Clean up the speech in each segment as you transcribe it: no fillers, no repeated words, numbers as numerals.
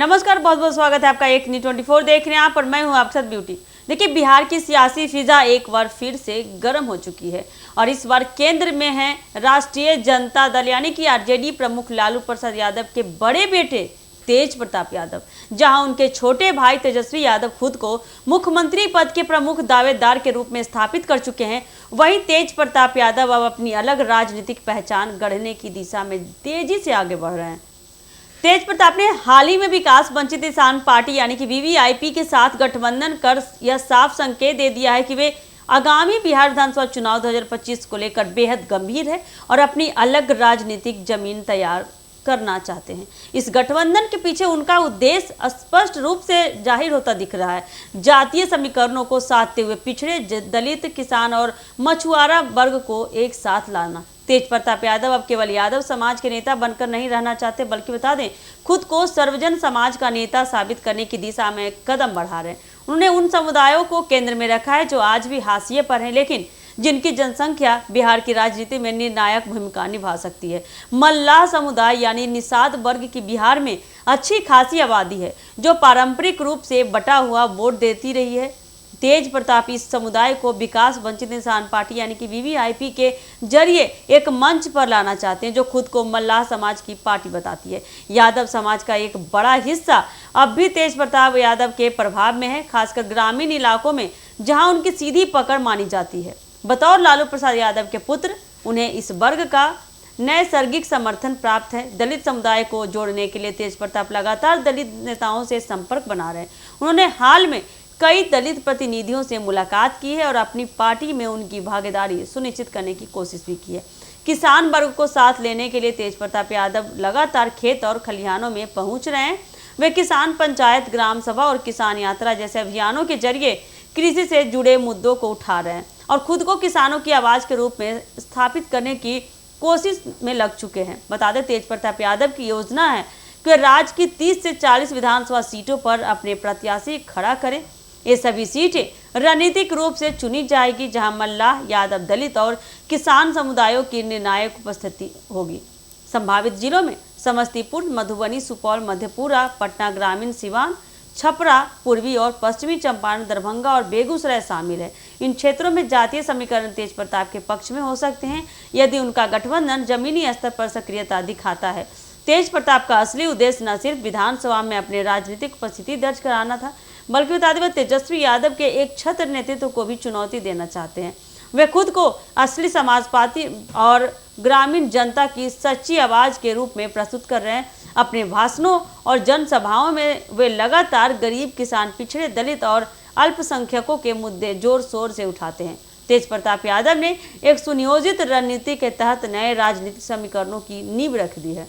नमस्कार, बहुत बहुत स्वागत है आपका एक न्यूज़ 24 देख रहे हैं आप और मैं हूं आपके साथ ब्यूटी। देखिए, बिहार की सियासी फिजा एक बार फिर से गर्म हो चुकी है और इस बार केंद्र में है राष्ट्रीय जनता दल यानी कि आरजेडी प्रमुख लालू प्रसाद यादव के बड़े बेटे तेज प्रताप यादव। जहां उनके छोटे भाई तेजस्वी यादव खुद को मुख्यमंत्री पद के प्रमुख दावेदार के रूप में स्थापित कर चुके हैं, वहीं तेज प्रताप यादव अब अपनी अलग राजनीतिक पहचान गढ़ने की दिशा में तेजी से आगे बढ़ रहे हैं। तेज प्रताप ने हाल ही में विकास वंचित इंसान पार्टी यानी कि वीवीआईपी के साथ गठबंधन कर यह साफ संकेत दे दिया है कि वे आगामी बिहार विधानसभा चुनाव 2025 को लेकर बेहद गंभीर है और अपनी अलग राजनीतिक जमीन तैयार करना चाहते हैं। इस गठबंधन के पीछे उनका उद्देश्य स्पष्ट रूप से जाहिर होता दिख रहा है। जातीय समीकरणों को साधते हुए पिछड़े दलित, किसान और मछुआरा वर्ग को एक साथ लाना। तेज प्रताप यादव अब केवल यादव समाज के नेता बनकर नहीं रहना चाहते, बल्कि बता दें खुद को सर्वजन समाज का नेता साबित करने की दिशा में कदम बढ़ा रहे हैं। उन्होंने उन समुदायों को केंद्र में रखा है जो आज भी हाशिए पर हैं, लेकिन जिनकी जनसंख्या बिहार की राजनीति में निर्णायक भूमिका निभा सकती है। मल्लाह समुदाय यानी निषाद वर्ग की बिहार में अच्छी खासी आबादी है, जो पारंपरिक रूप से बटा हुआ वोट देती रही है। तेज प्रताप इस समुदाय को विकास वंचित इंसान पार्टी यानी कि वीवीआईपी के जरिए एक मंच पर लाना चाहते हैं, जो खुद को मल्लाह समाज की पार्टी बताती है। यादव समाज का एक बड़ा हिस्सा अब भी तेज प्रताप यादव के प्रभाव में है, खासकर ग्रामीण इलाकों में जहां उनकी सीधी पकड़ मानी जाती है। बतौर लालू प्रसाद यादव के पुत्र उन्हें इस वर्ग का नैसर्गिक समर्थन प्राप्त है। दलित समुदाय को जोड़ने के लिए तेज प्रताप लगातार दलित नेताओं से संपर्क बना रहे हैं। उन्होंने हाल में कई दलित प्रतिनिधियों से मुलाकात की है और अपनी पार्टी में उनकी भागीदारी सुनिश्चित करने की कोशिश भी की है। किसान वर्ग को साथ लेने के लिए तेज प्रताप यादव लगातार खेत और खलिहानों में पहुंच रहे हैं। वे किसान पंचायत, ग्राम सभा और किसान यात्रा जैसे अभियानों के जरिए कृषि से जुड़े मुद्दों को उठा रहे हैं और खुद को किसानों की आवाज के रूप में स्थापित करने की कोशिश में लग चुके हैं। बता दें, तेज प्रताप यादव की योजना है कि राज्य की 30 से 40 विधानसभा सीटों पर अपने प्रत्याशी खड़ा करें। ये सभी सीटें रणनीतिक रूप से चुनी जाएगी, जहां मल्लाह, यादव, दलित और किसान समुदायों की निर्णायक उपस्थिति होगी। संभावित जिलों में समस्तीपुर, मधुबनी, सुपौल, मधेपुरा, पटना ग्रामीण, सिवान, छपरा, पूर्वी और पश्चिमी चंपारण, दरभंगा और बेगूसराय शामिल है। इन क्षेत्रों में जातीय समीकरण तेज प्रताप के पक्ष में हो सकते हैं यदि उनका गठबंधन जमीनी स्तर पर सक्रियता दिखाता है। तेज प्रताप का असली उद्देश्य न सिर्फ विधानसभा में अपने राजनीतिक उपस्थिति दर्ज कराना था, बल्कि बता दें तेजस्वी यादव के एक छत्र नेतृत्व को भी चुनौती देना चाहते हैं। वे खुद को असली समाजवादी और ग्रामीण जनता की सच्ची आवाज के रूप में प्रस्तुत कर रहे हैं। अपने भाषणों और जनसभाओं में वे लगातार गरीब, किसान, पिछड़े, दलित और अल्पसंख्यकों के मुद्दे जोर शोर से उठाते हैं। तेज प्रताप यादव ने एक सुनियोजित रणनीति के तहत नए राजनीतिक समीकरणों की नींव रख दी है।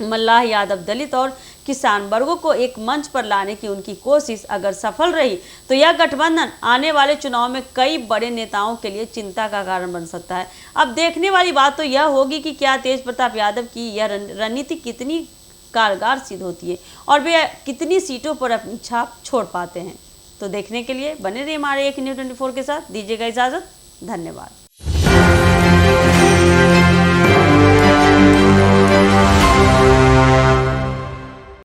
मल्लाह, यादव, दलित और किसान वर्गों को एक मंच पर लाने की उनकी कोशिश अगर सफल रही तो यह गठबंधन आने वाले चुनाव में कई बड़े नेताओं के लिए चिंता का कारण बन सकता है। अब देखने वाली बात तो यह होगी कि क्या तेज प्रताप यादव की यह रणनीति कितनी कारगर सिद्ध होती है और वे कितनी सीटों पर अपनी छाप छोड़ पाते हैं। तो देखने के लिए बने रहिए हमारे एक न्यूज़ 24 के साथ। दीजिएगा इजाज़त। धन्यवाद।